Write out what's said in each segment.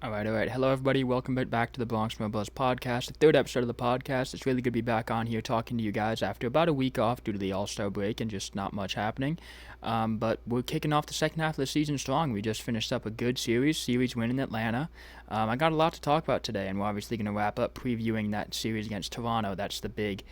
All right. Hello, everybody. Welcome back to the Bronx podcast, the third episode of the podcast. It's really good to be back on here talking to you guys after about a week off due to the All-Star break and just not much happening. But we're kicking off the second half of the season strong. We just finished up a good series win in Atlanta. I got a lot to talk about today, and we're obviously going to wrap up previewing that series against Toronto. That's the big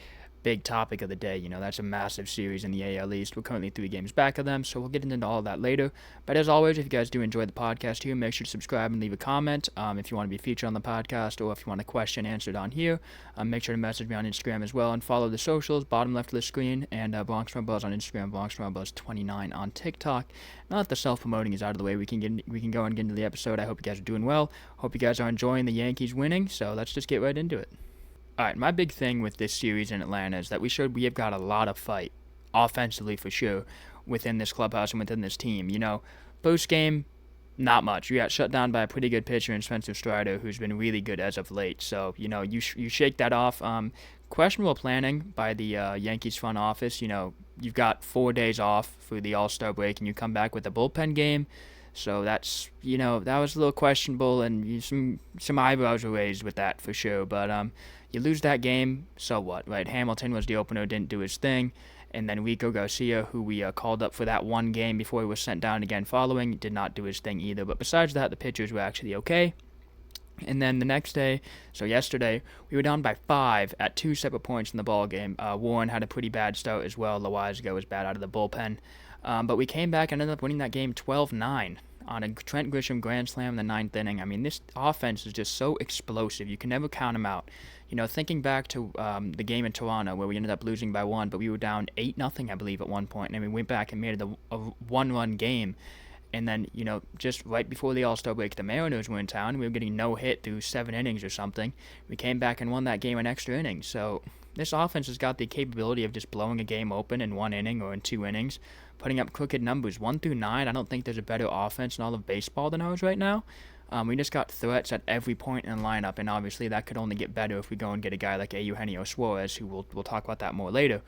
topic of the day. That's a massive series in the AL East. We're currently 3 games back of them, so we'll get into all of that later. But as always, if you guys do enjoy the podcast here, make sure to subscribe and leave a comment. If you want to be featured on the podcast or if you want a question answered on here, make sure to message me on Instagram as well and follow the socials, bottom left of the screen, and Bronx From Buzz on Instagram, Bronx From Buzz 29 on TikTok. Now that the self-promoting is out of the way, we can go and get into the episode. I hope you guys are doing well. Hope you guys are enjoying the Yankees winning, so let's just get right into it. All right, my big thing with this series in Atlanta is that we have got a lot of fight, offensively for sure, within this clubhouse and within this team. Post game, not much. We got shut down by a pretty good pitcher in Spencer Strider, who's been really good as of late. So you shake that off. Questionable planning by the Yankees front office. You've got 4 days off for the All-Star break, and you come back with a bullpen game. So that's that was a little questionable, and some eyebrows were raised with that for sure. But you lose that game, so what, right? Hamilton was the opener, didn't do his thing. And then Rico Garcia, who we called up for that one game before he was sent down again following, did not do his thing either. But besides that, the pitchers were actually okay. And then the next day, so yesterday, we were down by 5 at 2 separate points in the ball game. Warren had a pretty bad start as well. Loizaga was bad out of the bullpen. But we came back and ended up winning that game 12-9 on a Trent Grisham grand slam in the 9th inning. I mean, this offense is just so explosive. You can never count them out. Thinking back to the game in Toronto where we ended up losing by 1, but we were down 8-0, I believe, at one point, and we went back and made it a one-run game. And then, just right before the All-Star break, the Mariners were in town. We were getting no hit through 7 innings or something. We came back and won that game in extra innings. So this offense has got the capability of just blowing a game open in 1 inning or in 2 innings, putting up crooked numbers 1 through 9. I don't think there's a better offense in all of baseball than ours right now. We just got threats at every point in the lineup, and obviously that could only get better if we go and get a guy like Eugenio Suarez, who we'll talk about that more later.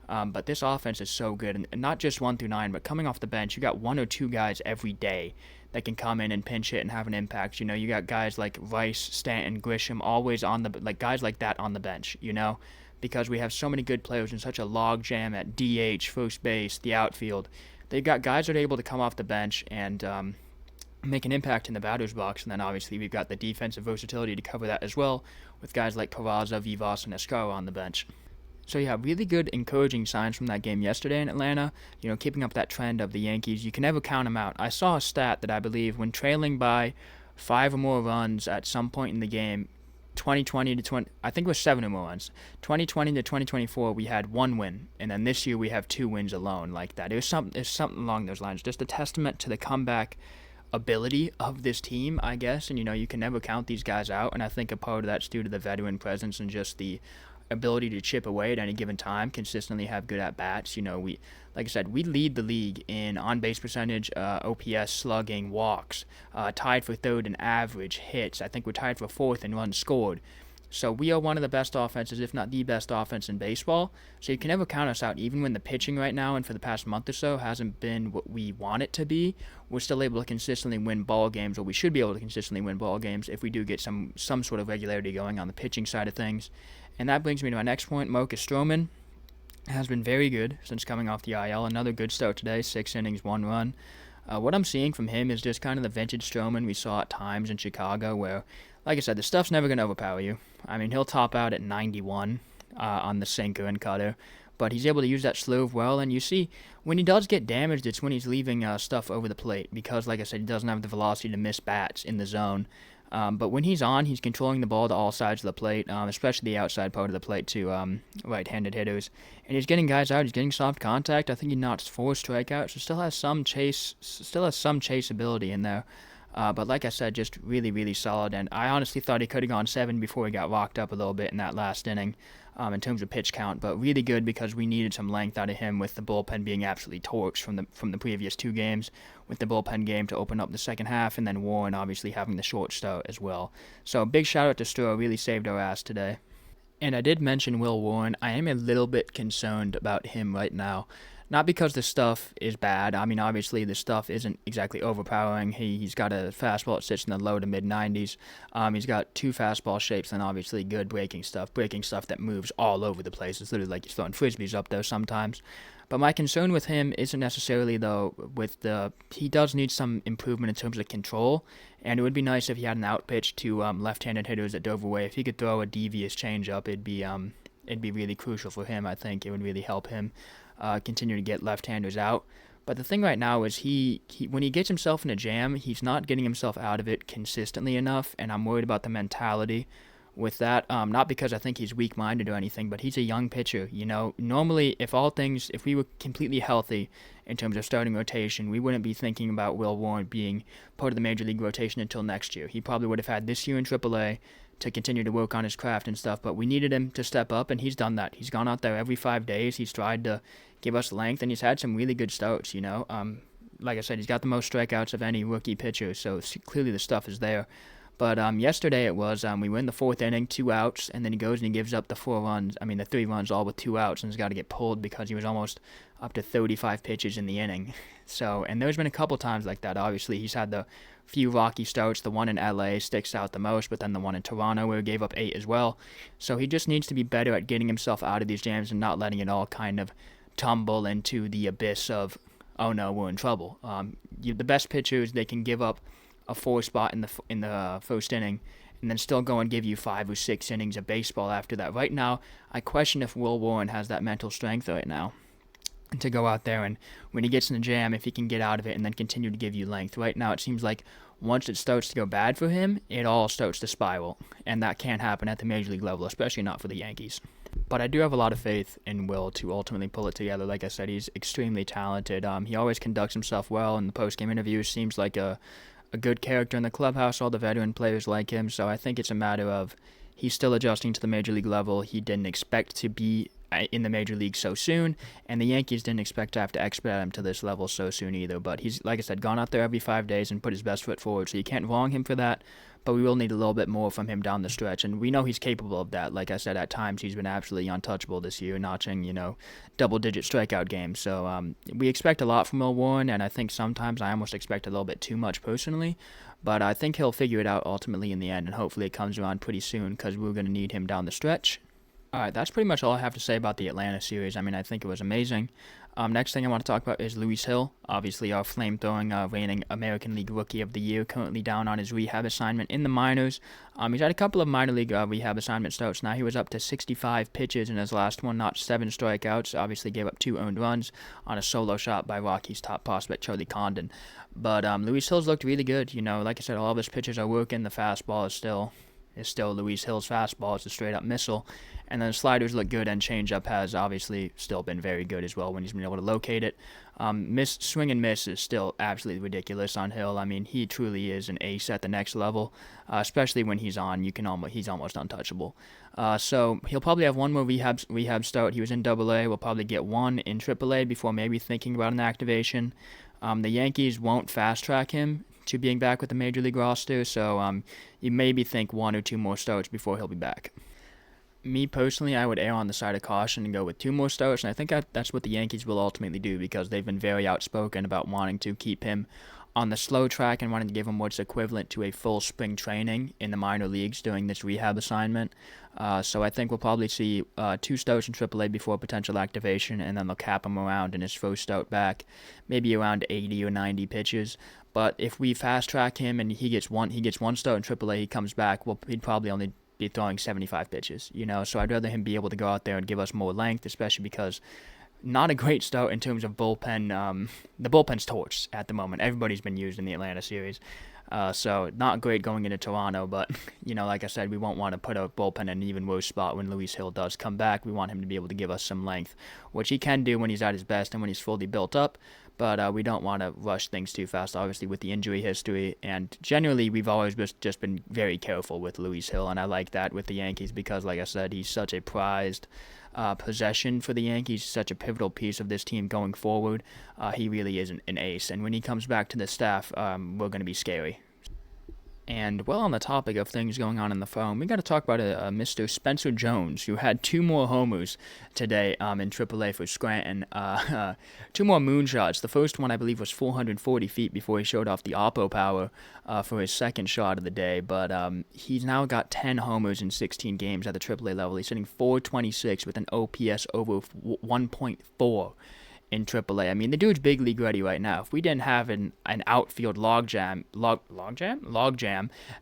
But this offense is so good, and not just 1 through 9, but coming off the bench, you got 1 or 2 guys every day that can come in and pinch hit and have an impact. You got guys like Rice, Stanton, Grisham, always on guys like that on the bench. Because we have so many good players and such a log jam at DH, first base, the outfield. They've got guys that are able to come off the bench and make an impact in the batter's box, and then obviously we've got the defensive versatility to cover that as well with guys like Peraza, Vivas, and Escaro on the bench. So yeah, really good, encouraging signs from that game yesterday in Atlanta. Keeping up that trend of the Yankees. You can never count them out. I saw a stat that I believe when trailing by 5 or more runs at some point in the game, 2020 to 20, I think it was 7 or more runs. 2020 to 2024, we had 1 win, and then this year we have 2 wins alone like that. It's something along those lines. Just a testament to the comeback ability of this team, I guess. And you can never count these guys out, and I think a part of that's due to the veteran presence and just the ability to chip away at any given time, consistently have good at bats. We, like I said, we lead the league in on base percentage, OPS, slugging, walks, tied for 3rd in average, hits. I think we're tied for 4th in runs scored. So we are one of the best offenses, if not the best offense in baseball. So you can never count us out, even when the pitching right now and for the past month or so hasn't been what we want it to be. We're still able to consistently win ball games, or we should be able to consistently win ball games if we do get some sort of regularity going on the pitching side of things. And that brings me to my next point. Marcus Stroman has been very good since coming off the IL. Another good start today, 6 innings, 1 run. What I'm seeing from him is just kind of the vintage Stroman we saw at times in Chicago where, like I said, the stuff's never going to overpower you. I mean, he'll top out at 91 on the sinker and cutter, but he's able to use that sleeve well, and you see, when he does get damaged, it's when he's leaving stuff over the plate because, like I said, he doesn't have the velocity to miss bats in the zone. But when he's on, he's controlling the ball to all sides of the plate, especially the outside part of the plate to right-handed hitters. And he's getting guys out. He's getting soft contact. I think he knocks 4 strikeouts. So still has some chase ability in there. But like I said, just really, really solid. And I honestly thought he could have gone 7 before he got locked up a little bit in that last inning in terms of pitch count. But really good because we needed some length out of him with the bullpen being absolutely torched from the previous 2 games, with the bullpen game to open up the second half, and then Warren obviously having the short start as well. So big shout out to Stroh, really saved our ass today. And I did mention Will Warren. I am a little bit concerned about him right now. Not because the stuff is bad. I mean, obviously the stuff isn't exactly overpowering. He's got a fastball that sits in the low to mid 90s. He's got two fastball shapes and obviously good breaking stuff that moves all over the place. It's literally like he's throwing frisbees up there sometimes. But my concern with him isn't necessarily though he does need some improvement in terms of control, and it would be nice if he had an out pitch to left-handed hitters at Dover Way. If he could throw a devious changeup, it'd be really crucial for him. I think it would really help him continue to get left-handers out. But the thing right now is he when he gets himself in a jam, he's not getting himself out of it consistently enough, and I'm worried about the mentality with that. Not because I think he's weak-minded or anything, but he's a young pitcher. Normally, if we were completely healthy in terms of starting rotation, we wouldn't be thinking about Will Warren being part of the major league rotation until next year. He probably would have had this year in AAA to continue to work on his craft and stuff, but we needed him to step up, and he's done that. He's gone out there every 5 days. He's tried to give us length, and he's had some really good starts. Like I said, he's got the most strikeouts of any rookie pitcher, so clearly the stuff is there. But yesterday it was we win the fourth inning, 2 outs, and then he goes and he gives up the 3 runs all with 2 outs, and he's got to get pulled because he was almost up to 35 pitches in the inning. So, and there's been a couple times like that. Obviously, he's had the few rocky starts. The one in LA sticks out the most, but then the one in Toronto where he gave up 8 as well. So he just needs to be better at getting himself out of these jams and not letting it all kind of tumble into the abyss of, oh no, we're in trouble. The best pitchers, they can give up a 4 spot in the first inning and then still go and give you 5 or 6 innings of baseball after that. Right now, I question if Will Warren has that mental strength right now to go out there and when he gets in the jam, if he can get out of it and then continue to give you length. Right now, it seems like once it starts to go bad for him, it all starts to spiral, and that can't happen at the major league level, especially not for the Yankees. But I do have a lot of faith in Will to ultimately pull it together. Like I said, he's extremely talented. He always conducts himself well in the post-game interviews, seems like a good character in the clubhouse. All the veteran players like him, so I think it's a matter of he's still adjusting to the major league level. He didn't expect to be in the major league so soon, and the Yankees didn't expect to have to expedite him to this level so soon either. But he's, like I said, gone out there every 5 days and put his best foot forward, so you can't wrong him for that. But we will need a little bit more from him down the stretch, and we know he's capable of that. Like I said, at times he's been absolutely untouchable this year, notching, double-digit strikeout games. So we expect a lot from Will Warren, and I think sometimes I almost expect a little bit too much personally. But I think he'll figure it out ultimately in the end, and hopefully it comes around pretty soon because we're going to need him down the stretch. All right, that's pretty much all I have to say about the Atlanta series. I mean, I think it was amazing. Next thing I want to talk about is Luis Hill, obviously our flame-throwing, reigning American League Rookie of the Year, currently down on his rehab assignment in the minors. He's had a couple of minor league rehab assignment starts. Now he was up to 65 pitches in his last one, not 7 strikeouts. Obviously gave up 2 earned runs on a solo shot by Rockies' top prospect, Charlie Condon. But Luis Hill's looked really good. Like I said, all of his pitches are working. The fastball is still Luis Hill's fastball. It's a straight-up missile. And then the sliders look good, and changeup has obviously still been very good as well when he's been able to locate it. Swing and miss is still absolutely ridiculous on Hill. I mean, he truly is an ace at the next level, especially when he's on. He's almost untouchable. So he'll probably have one more rehab start. He was in AA. We'll probably get one in AAA before maybe thinking about an activation. The Yankees won't fast-track him to being back with the Major League roster, so you maybe think 1 or 2 more starts before he'll be back. Me personally, I would err on the side of caution and go with 2 more starts, and I think that's what the Yankees will ultimately do because they've been very outspoken about wanting to keep him on the slow track and wanting to give him what's equivalent to a full spring training in the minor leagues during this rehab assignment. So I think we'll probably see 2 starts in AAA before potential activation, and then they'll cap him around in his first start back, maybe around 80 or 90 pitches. But if we fast track him and he gets one start in AAA, he comes back, he'd probably only be throwing 75 pitches. So I'd rather him be able to go out there and give us more length, especially because not a great start in terms of bullpen. The bullpen's torched at the moment. Everybody's been used in the Atlanta series. So not great going into Toronto, but, like I said, we won't want to put our bullpen in an even worse spot when Luis Hill does come back. We want him to be able to give us some length, which he can do when he's at his best and when he's fully built up, but we don't want to rush things too fast, obviously, with the injury history, and generally we've always just been very careful with Luis Hill, and I like that with the Yankees because, like I said, he's such a prized possession for the Yankees, such a pivotal piece of this team going forward. He really is an ace, and when he comes back to the staff, we're going to be scary. And well, on the topic of things going on in the phone, we got to talk about Mr. Spencer Jones, who had two more homers today in AAA for Scranton. Two more moonshots. The first one, I believe, was 440 feet before he showed off the oppo power for his second shot of the day. But he's now got 10 homers in 16 games at the AAA level. He's hitting 426 with an OPS over 1.4 in AAA. I mean, the dude's big league ready right now. If we didn't have an outfield logjam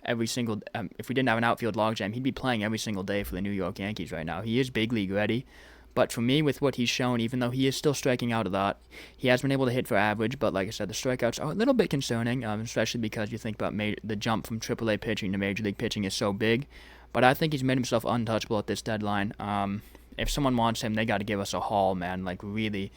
every single, if we didn't have an outfield logjam, he'd be playing every single day for the New York Yankees right now. He is big league ready. But for me, with what he's shown, even though he is still striking out a lot, he has been able to hit for average. But like I said, the strikeouts are a little bit concerning, especially because you think about the jump from AAA pitching to Major League pitching is so big. But I think he's made himself untouchable at this deadline. If someone wants him, they got to give us a haul, man. Like, really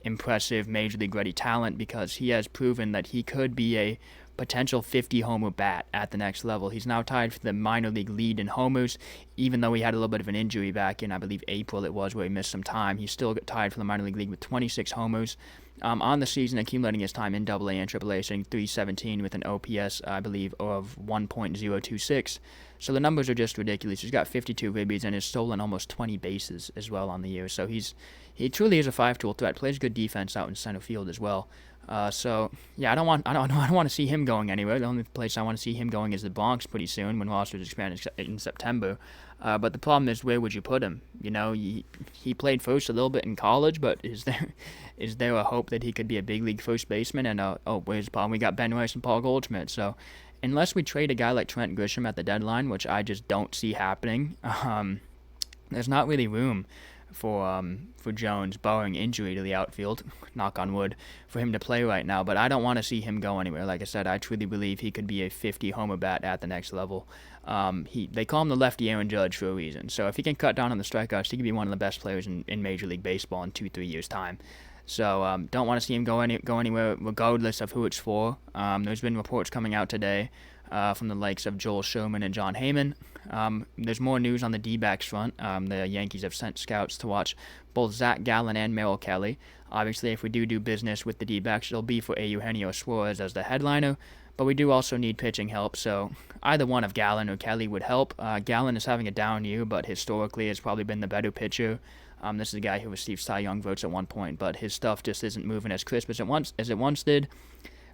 impressive Major League ready talent, because he has proven that he could be a potential 50 homer bat at the next level. He's now tied for the minor league lead in homers, even though he had a little bit of an injury back in, I believe, April it was, where he missed some time. He's still tied for the minor league lead with 26 homers on the season, accumulating his time in AA and AAA, sitting 317 with an OPS, I believe, of 1.026. So the numbers are just ridiculous. He's got 52 ribbies and has stolen almost 20 bases as well on the year. So he truly is a five-tool threat. Plays good defense out in center field as well. So yeah, I don't want to see him going anywhere. The only place I want to see him going is the Bronx pretty soon, when rosters expand in September. But the problem is, where would you put him? You know, he played first a little bit in college, but is there a hope that he could be a big league first baseman? And where's the problem? We got Ben Rice and Paul Goldschmidt. So unless we trade a guy like Trent Grisham at the deadline, which I just don't see happening, there's not really room for Jones, barring injury to the outfield, knock on wood, for him to play right now. But I don't want to see him go anywhere. Like I said, I truly believe he could be a 50 homer bat at the next level. They call him the lefty Aaron Judge for a reason. So if he can cut down on the strikeouts, he could be one of the best players in Major League Baseball in 2-3 years' time. So don't want to see him go anywhere, regardless of who it's for. There's been reports coming out today from the likes of Joel Sherman and John Heyman. There's more news on the D-backs front. The Yankees have sent scouts to watch both Zach Gallen and Merrill Kelly. Obviously, if we do business with the D-backs, it'll be for Eugenio Suarez as the headliner. But we do also need pitching help, so either one of Gallen or Kelly would help. Gallen is having a down year, but historically has probably been the better pitcher. This is a guy who received Cy Young votes at one point, but his stuff just isn't moving as crisp as it once did.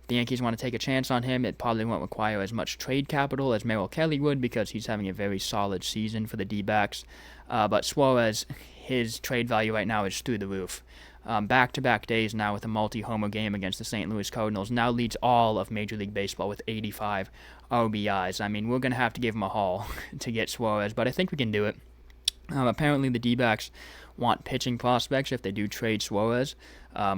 If the Yankees want to take a chance on him, it probably won't require as much trade capital as Merrill Kelly would, because he's having a very solid season for the D-backs. But Suarez, his trade value right now is through the roof. Back-to-back days now with a multi-homer game against the St. Louis Cardinals. Now leads all of Major League Baseball with 85 RBIs. I mean, we're going to have to give him a haul to get Suarez, but I think we can do it. Apparently the D-backs want pitching prospects if they do trade Suarez,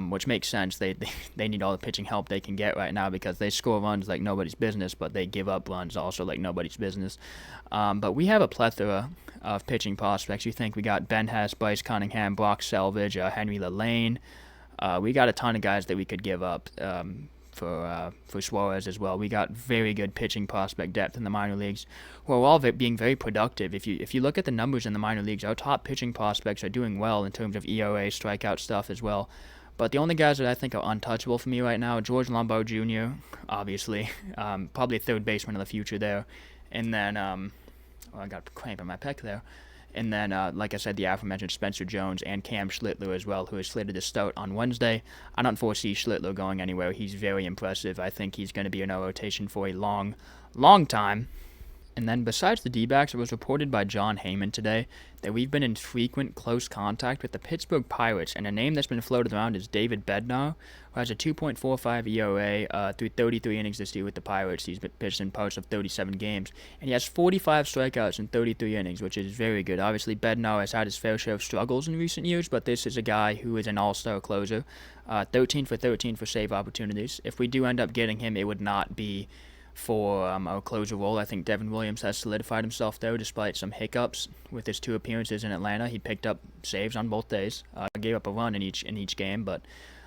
which makes sense. They need all the pitching help they can get right now, because they score runs like nobody's business, but they give up runs also like nobody's business. But we have a plethora of pitching prospects. You think we got Ben Hess, Bryce Cunningham, Brock Selvage, Henry LaLane. We got a ton of guys that we could give up for Suarez as well. We got very good pitching prospect depth in the minor leagues, who are all being very productive. If you look at the numbers in the minor leagues, our top pitching prospects are doing well in terms of ERA, strikeout stuff as well. But the only guys that I think are untouchable for me right now are George Lombard Jr., obviously, probably a third baseman of the future there, and then I got a cramp in my pec there. And then, like I said, the aforementioned Spencer Jones and Cam Schlittler as well, who is slated to start on Wednesday. I don't foresee Schlittler going anywhere. He's very impressive. I think he's going to be in our rotation for a long, long time. And then besides the D-backs, it was reported by John Heyman today that we've been in frequent close contact with the Pittsburgh Pirates, and a name that's been floated around is David Bednar, who has a 2.45 ERA through 33 innings this year with the Pirates. He's been pitched in parts of 37 games, and he has 45 strikeouts in 33 innings, which is very good. Obviously, Bednar has had his fair share of struggles in recent years, but this is a guy who is an all-star closer. 13 for 13 for save opportunities. If we do end up getting him, it would not be for our closer role. I think Devin Williams has solidified himself there, despite some hiccups with his 2 appearances in Atlanta. He picked up saves on both days, gave up a run in each game, but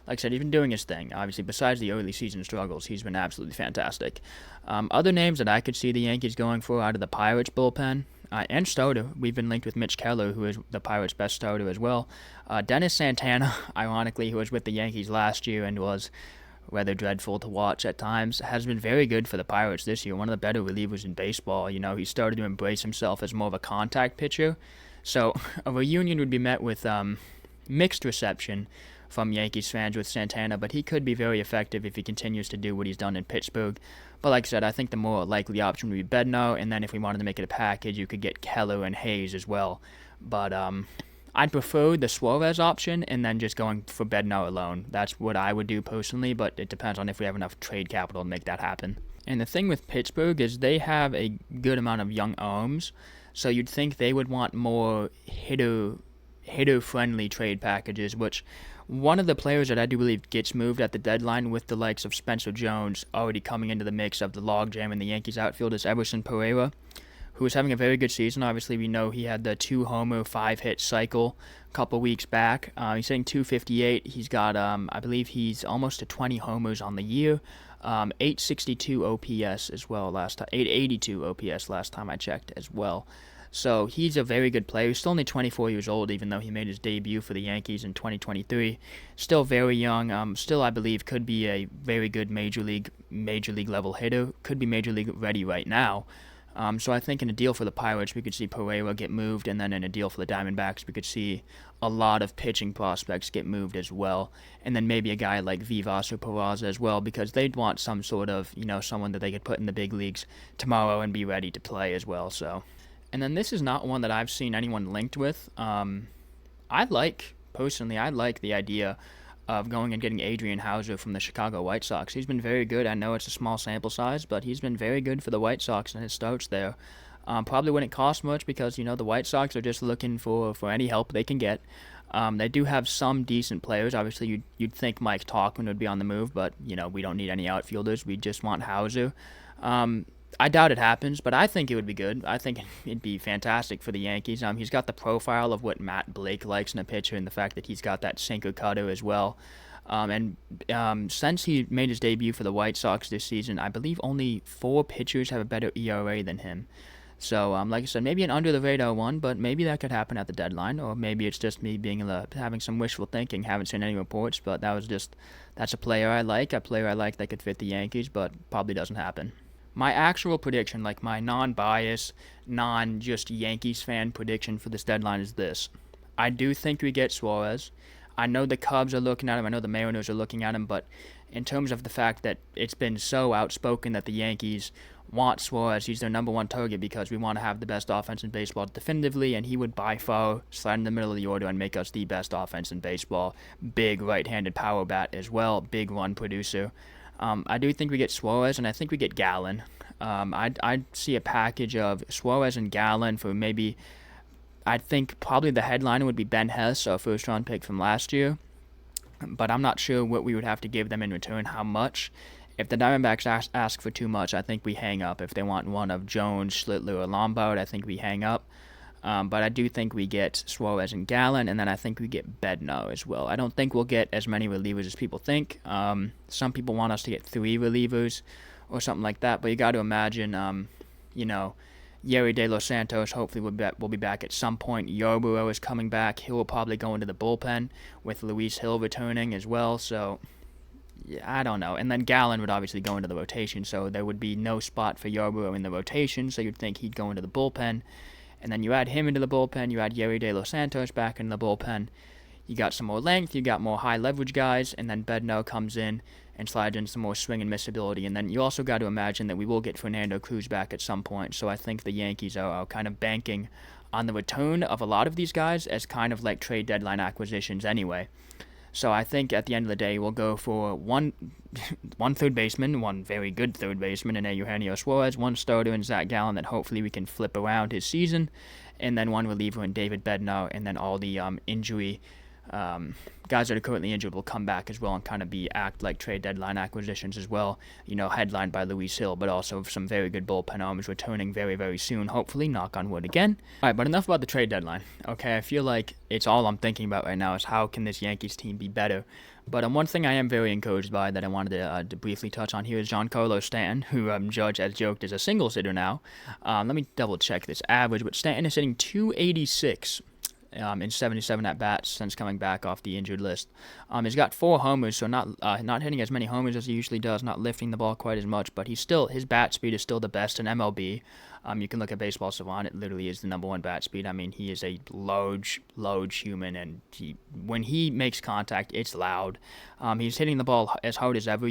like I said, he's been doing his thing. Obviously, besides the early season struggles, he's been absolutely fantastic. Other names that I could see the Yankees going for out of the Pirates bullpen, and starter, we've been linked with Mitch Keller, who is the Pirates' best starter as well. Dennis Santana, ironically, who was with the Yankees last year and was rather dreadful to watch at times, has been very good for the Pirates this year. One of the better relievers in baseball. He started to embrace himself as more of a contact pitcher. So a reunion would be met with mixed reception from Yankees fans with Santana, but he could be very effective if he continues to do what he's done in Pittsburgh. But like I said, I think the more likely option would be Bednar, and then if we wanted to make it a package, you could get Keller and Hayes as well. But I'd prefer the Suarez option and then just going for Bednar alone. That's what I would do personally, but it depends on if we have enough trade capital to make that happen. And the thing with Pittsburgh is they have a good amount of young arms, so you'd think they would want more hitter-friendly trade packages, which one of the players that I do believe gets moved at the deadline with the likes of Spencer Jones already coming into the mix of the logjam in the Yankees outfield is Everson Pereira, who is having a very good season. Obviously, we know he had the 2-homer, 5-hit cycle a couple weeks back. He's hitting 258. He's got, I believe he's almost to 20 homers on the year. 862 OPS as well last time. 882 OPS last time I checked as well. So he's a very good player. He's still only 24 years old, even though he made his debut for the Yankees in 2023. Still very young. Still, I believe, could be a very good major league level hitter. Could be major league ready right now. So I think in a deal for the Pirates, we could see Pereira get moved, and then in a deal for the Diamondbacks, we could see a lot of pitching prospects get moved as well, and then maybe a guy like Vivas or Peraza as well, because they'd want some sort of, someone that they could put in the big leagues tomorrow and be ready to play as well. So, and then this is not one that I've seen anyone linked with. I like the idea of going and getting Adrian Houser from the Chicago White Sox. He's been very good. I know it's a small sample size, but he's been very good for the White Sox in his starts there. Probably wouldn't cost much because, the White Sox are just looking for any help they can get. They do have some decent players. Obviously, you'd think Mike Tauchman would be on the move, but, we don't need any outfielders. We just want Houser. I doubt it happens, but I think it would be good. I think it'd be fantastic for the Yankees. He's got the profile of what Matt Blake likes in a pitcher, and the fact that he's got that sinker cutter as well. Since he made his debut for the White Sox this season, I believe only 4 pitchers have a better ERA than him. So, like I said, maybe an under-the-radar one, but maybe that could happen at the deadline, or maybe it's just me having some wishful thinking. Haven't seen any reports, but that's a player I like that could fit the Yankees, but probably doesn't happen. My actual prediction, like my non-bias, non-just Yankees fan prediction for this deadline is this. I do think we get Suarez. I know the Cubs are looking at him. I know the Mariners are looking at him. But in terms of the fact that it's been so outspoken that the Yankees want Suarez, he's their number one target because we want to have the best offense in baseball definitively, and he would by far slide in the middle of the order and make us the best offense in baseball. Big right-handed power bat as well. Big run producer. I do think we get Suarez, and I think we get Gallen. I'd see a package of Suarez and Gallen for maybe, I think probably the headliner would be Ben Hess, our first-round pick from last year. But I'm not sure what we would have to give them in return, how much. If the Diamondbacks ask for too much, I think we hang up. If they want one of Jones, Schlittler, or Lombard, I think we hang up. But I do think we get Suarez and Gallen, and then I think we get Bednar as well. I don't think we'll get as many relievers as people think. Some people want us to get 3 relievers or something like that, but you got to imagine, Yerry De Los Santos hopefully will be back at some point. Yarborough is coming back. He will probably go into the bullpen with Luis Hill returning as well, so yeah, I don't know. And then Gallen would obviously go into the rotation, so there would be no spot for Yarborough in the rotation, so you'd think he'd go into the bullpen. And then you add him into the bullpen, you add Yerry De Los Santos back into the bullpen. You got some more length, you got more high leverage guys, and then Bednar comes in and slides in some more swing and miss ability. And then you also got to imagine that we will get Fernando Cruz back at some point. So I think the Yankees are kind of banking on the return of a lot of these guys as kind of like trade deadline acquisitions anyway. So I think at the end of the day, we'll go for one third baseman, one very good third baseman in Eugenio Suarez, one starter in Zach Gallen that hopefully we can flip around his season, and then one reliever in David Bednar, and then all the injury guys that are currently injured will come back as well and kind of act like trade deadline acquisitions as well, headlined by Luis Hill, but also some very good bullpen arms returning very, very soon, hopefully, knock on wood again. All right, but enough about the trade deadline, okay? I feel like it's all I'm thinking about right now is how can this Yankees team be better. But one thing I am very encouraged by that I wanted to briefly touch on here is Giancarlo Stanton, who Judge has joked is a singles hitter now. Let me double check this average, but Stanton is hitting 286 in 77 at bats since coming back off the injured list. He's got 4 homers, so not hitting as many homers as he usually does, not lifting the ball quite as much, but his bat speed is still the best in MLB. You can look at Baseball Savant; it literally is the number 1 bat speed. I mean, he is a large human, and when he makes contact, it's loud. He's hitting the ball as hard as ever.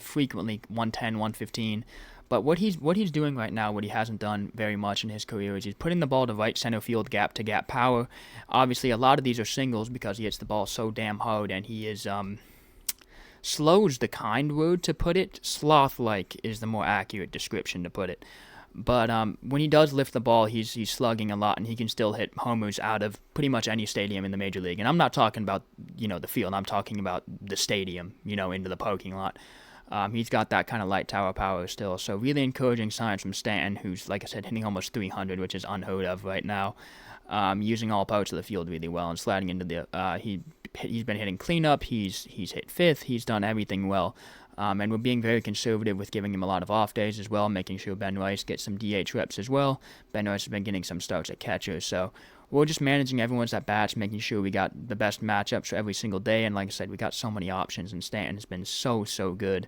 Frequently 110, 115. But what he's doing right now, what he hasn't done very much in his career, is he's putting the ball to right center field, gap to gap power. Obviously, a lot of these are singles because he hits the ball so damn hard, and he is slow's the kind word to put it. Sloth-like is the more accurate description to put it. But when he does lift the ball, he's slugging a lot, and he can still hit homers out of pretty much any stadium in the major league. And I'm not talking about the field. I'm talking about the stadium, into the parking lot. He's got that kind of light tower power still. So really encouraging signs from Stanton, who's, like I said, hitting almost 300, which is unheard of right now. Using all parts of the field really well and sliding into the. He's been hitting cleanup. He's hit fifth. He's done everything well. And we're being very conservative with giving him a lot of off days as well, making sure Ben Rice gets some DH reps as well. Ben Rice has been getting some starts at catcher. So we're just managing everyone's at-bats, making sure we got the best matchups for every single day. And like I said, we got so many options, and Stanton has been so good.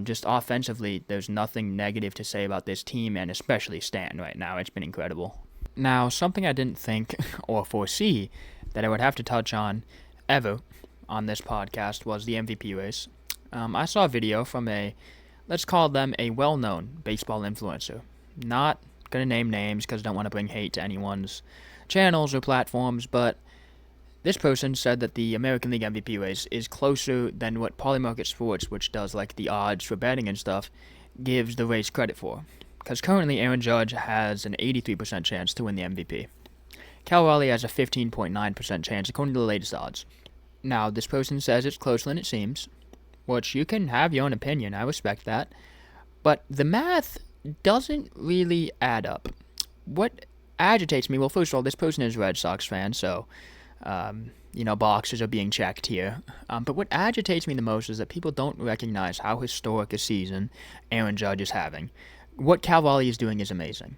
Just offensively, there's nothing negative to say about this team, and especially Stanton right now. It's been incredible. Now, something I didn't think or foresee that I would have to touch on ever on this podcast was the MVP race. I saw a video from let's call them a well-known baseball influencer. Not going to name names because I don't want to bring hate to anyone's channels or platforms, but this person said that the American League MVP race is closer than what Polymarket Sports, which does like the odds for betting and stuff, gives the race credit for. Because currently Aaron Judge has an 83% chance to win the MVP. Cal Raleigh has a 15.9% chance according to the latest odds. Now, this person says it's closer than it seems, which you can have your own opinion, I respect that, but the math doesn't really add up. What agitates me, well, first of all, this person is a Red Sox fan, so, boxes are being checked here. But what agitates me the most is that people don't recognize how historic a season Aaron Judge is having. What Cal Raleigh is doing is amazing,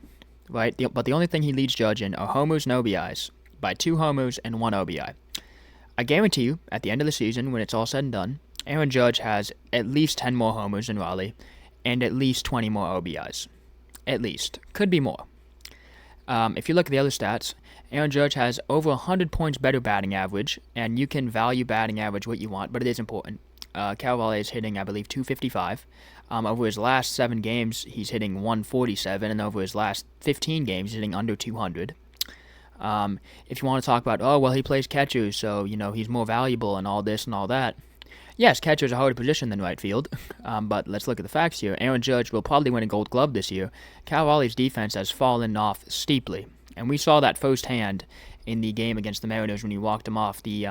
right? But the only thing he leads Judge in are homers and OBIs, by 2 homers and 1 OBI. I guarantee you, at the end of the season, when it's all said and done, Aaron Judge has at least 10 more homers than Raleigh and at least 20 more OBIs. At least. Could be more. If you look at the other stats, Aaron Judge has over 100 points better batting average, and you can value batting average what you want, but it is important. Cal Raleigh is hitting, I believe, 255. Over his last 7 games, he's hitting 147, and over his last 15 games, he's hitting under 200. If you want to talk about, he plays catcher, so, he's more valuable and all this and all that. Yes, catcher is a harder position than right field, but let's look at the facts here. Aaron Judge will probably win a Gold Glove this year. Cal Raleigh's defense has fallen off steeply, and we saw that firsthand in the game against the Mariners when he walked him off the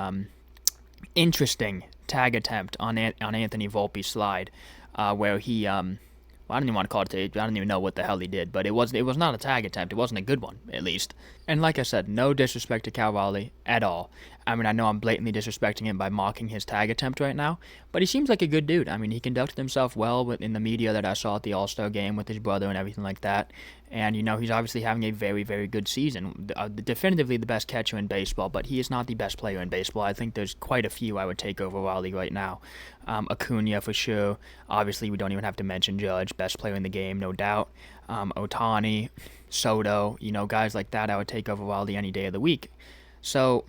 interesting tag attempt on Anthony Volpe's slide, where he I don't even want to call it. I don't even know what the hell he did, but it was not a tag attempt. It wasn't a good one, at least. And like I said, no disrespect to Cal Raleigh at all. I mean, I know I'm blatantly disrespecting him by mocking his tag attempt right now, but he seems like a good dude. I mean, he conducted himself well in the media that I saw at the All-Star game with his brother and everything like that. And, he's obviously having a very, very good season. Definitively the best catcher in baseball, but he is not the best player in baseball. I think there's quite a few I would take over Raleigh right now. Acuna for sure. Obviously, we don't even have to mention Judge, best player in the game, no doubt. Ohtani, Soto, guys like that I would take over Raleigh any day of the week. So,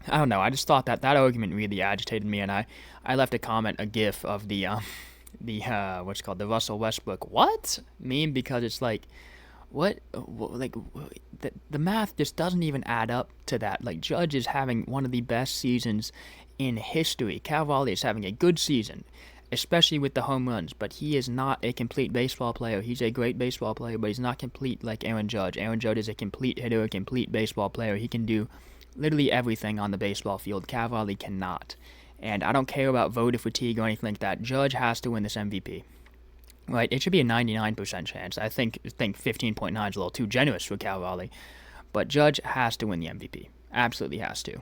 I don't know. I just thought that argument really agitated me, and I left a comment, a GIF of the Russell Westbrook what meme, because it's like, the math just doesn't even add up to that. Like, Judge is having one of the best seasons in history. Cal Raleigh is having a good season, especially with the home runs, but he is not a complete baseball player. He's a great baseball player, but he's not complete like Aaron Judge. Aaron Judge is a complete hitter, a complete baseball player. He can do literally everything on the baseball field. Cal Raleigh cannot. And I don't care about voter fatigue or anything like that. Judge has to win this MVP. Right? It should be a 99% chance. I think 15.9 is a little too generous for Cal Raleigh. But Judge has to win the MVP. Absolutely has to.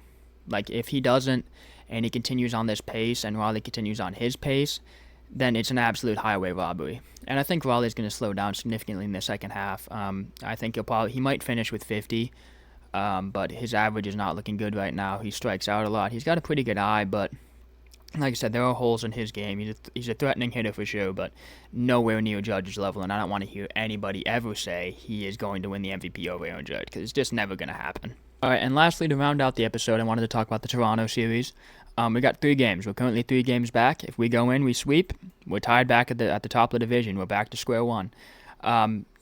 Like, if he doesn't, and he continues on this pace, and Raleigh continues on his pace, then it's an absolute highway robbery. And I think Raleigh's going to slow down significantly in the second half. I think he might finish with 50. but his average is not looking good right now. He strikes out a lot. He's got a pretty good eye, but like I said, there are holes in his game. He's a threatening hitter for sure, but nowhere near Judge's level, and I don't want to hear anybody ever say he is going to win the MVP over Aaron Judge, because it's just never going to happen. All right, and lastly, to round out the episode, I wanted to talk about the Toronto series. We got 3 games. We're currently 3 games back. If we go in, we sweep. We're tied back at the top of the division. We're back to square one.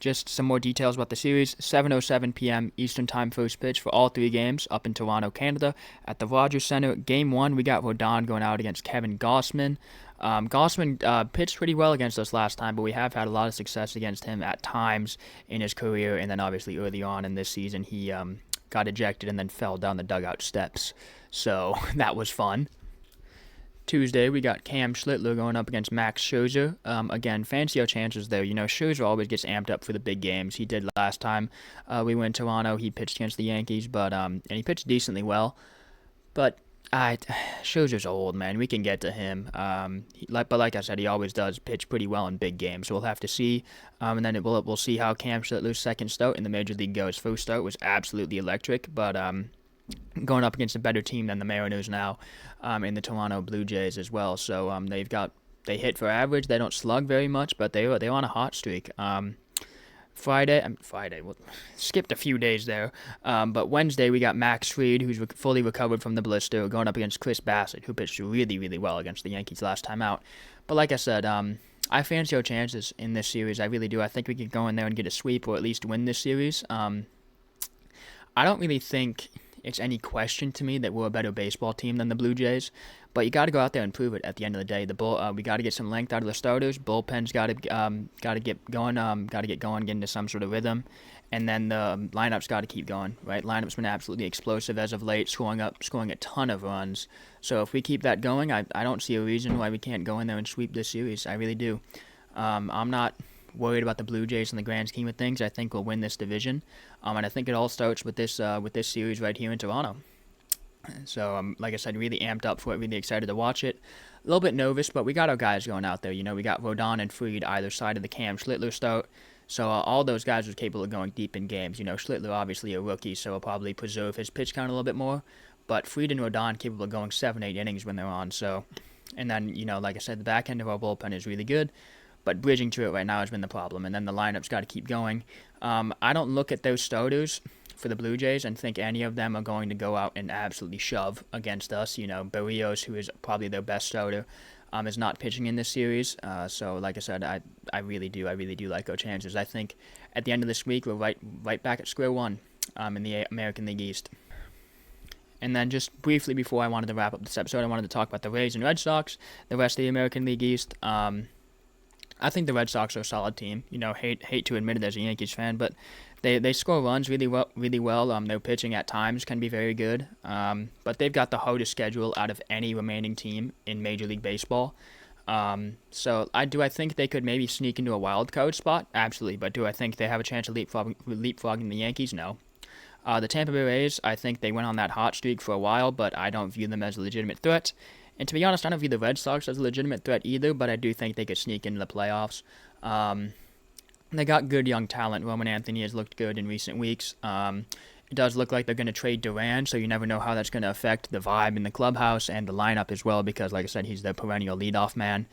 Just some more details about the series. 7:07 p.m. Eastern Time first pitch for all 3 games up in Toronto, Canada at the Rogers Centre. Game 1, we got Rodon going out against Kevin Gossman. Gossman pitched pretty well against us last time, but we have had a lot of success against him at times in his career, and then obviously early on in this season he got ejected and then fell down the dugout steps. So that was fun. Tuesday, we got Cam Schlittler going up against Max Scherzer. Again, fancy our chances there. Scherzer always gets amped up for the big games. He did last time we went to Toronto. He pitched against the Yankees, but and he pitched decently well. But Scherzer's old, man. We can get to him. But like I said, he always does pitch pretty well in big games. So we'll have to see. And then we'll see how Cam Schlittler's second start in the Major League goes. First start was absolutely electric, but going up against a better team than the Mariners now, in the Toronto Blue Jays as well. So they hit for average. They don't slug very much, but they're on a hot streak. Friday, well, skipped a few days there. But Wednesday we got Max Fried, who's fully recovered from the blister, going up against Chris Bassett, who pitched really, really well against the Yankees last time out. But like I said, I fancy our chances in this series. I really do. I think we could go in there and get a sweep or at least win this series. I don't really think it's any question to me that we're a better baseball team than the Blue Jays, but you got to go out there and prove it at the end of the day. We got to get some length out of the starters. Bullpen's got to get going, get into some sort of rhythm, and then the lineup's got to keep going. Right, lineup's been absolutely explosive as of late, scoring a ton of runs. So if we keep that going, I don't see a reason why we can't go in there and sweep this series. I really do. I'm not worried about the Blue Jays in the grand scheme of things. I think we'll win this division, and I think it all starts with this series right here in Toronto. So, like I said, really amped up for it, really excited to watch it. A little bit nervous, but we got our guys going out there. We got Rodon and Fried either side of the Cam Schlittler start. So all those guys are capable of going deep in games. Schlittler obviously a rookie, so he'll probably preserve his pitch count a little bit more. But Fried and Rodon capable of going 7-8 innings when they're on. So, and then, like I said, the back end of our bullpen is really good. But bridging to it right now has been the problem. And then the lineup's got to keep going. I don't look at those starters for the Blue Jays and think any of them are going to go out and absolutely shove against us. Barrios, who is probably their best starter, is not pitching in this series. So, like I said, I really do like our chances. I think at the end of this week, we're right back at square one in the American League East. And then just briefly before I wanted to wrap up this episode, I wanted to talk about the Rays and Red Sox, the rest of the American League East. I think the Red Sox are a solid team. Hate to admit it as a Yankees fan, but they score runs really well. Their pitching at times can be very good. But they've got the hardest schedule out of any remaining team in Major League Baseball. So I think they could maybe sneak into a wild card spot? Absolutely. But do I think they have a chance of leapfrogging the Yankees? No. The Tampa Bay Rays, I think they went on that hot streak for a while, but I don't view them as a legitimate threat. And to be honest, I don't view the Red Sox as a legitimate threat either, but I do think they could sneak into the playoffs. They got good young talent. Roman Anthony has looked good in recent weeks. It does look like they're going to trade Duran, so you never know how that's going to affect the vibe in the clubhouse and the lineup as well, because, like I said, he's their perennial leadoff man.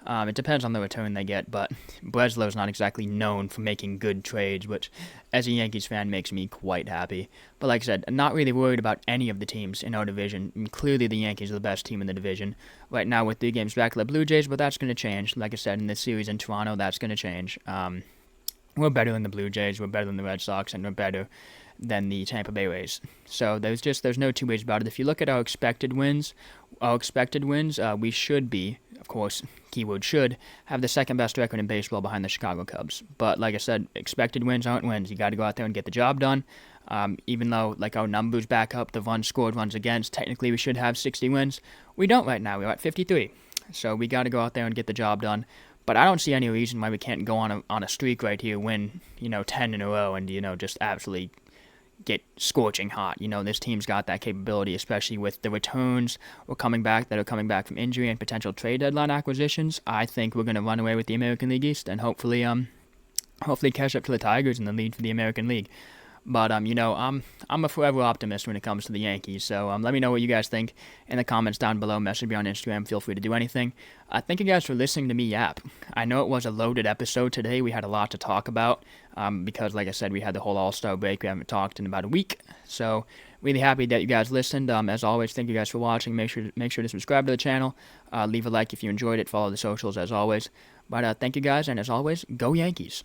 It depends on the return they get, but Breslow's not exactly known for making good trades, which, as a Yankees fan, makes me quite happy. But like I said, I'm not really worried about any of the teams in our division. Clearly, the Yankees are the best team in the division right now with 3 games back to the Blue Jays, but that's going to change. Like I said, in this series in Toronto, that's going to change. We're better than the Blue Jays, we're better than the Red Sox, and we're better than the Tampa Bay Rays. So there's no two ways about it. If you look at our expected wins, we should be, of course, keyword should, have the second best record in baseball behind the Chicago Cubs. But like I said, expected wins aren't wins. You got to go out there and get the job done. Even though our numbers back up the runs scored, runs against, technically we should have 60 wins. We don't right now. We're at 53. So we got to go out there and get the job done. But I don't see any reason why we can't go on a streak right here, win 10 in a row, and just absolutely get scorching hot. This team's got that capability, especially with the returns that are coming back from injury and potential trade deadline acquisitions. I think we're going to run away with the American League East and hopefully catch up to the Tigers in the lead for the American League. But I'm a forever optimist when it comes to the Yankees. So let me know what you guys think in the comments down below. Message me on Instagram. Feel free to do anything. Thank you guys for listening to me yap. I know it was a loaded episode today. We had a lot to talk about because, like I said, we had the whole All-Star break. We haven't talked in about a week. So really happy that you guys listened. As always, thank you guys for watching. Make sure to subscribe to the channel. Leave a like if you enjoyed it. Follow the socials as always. But thank you guys, and as always, go Yankees.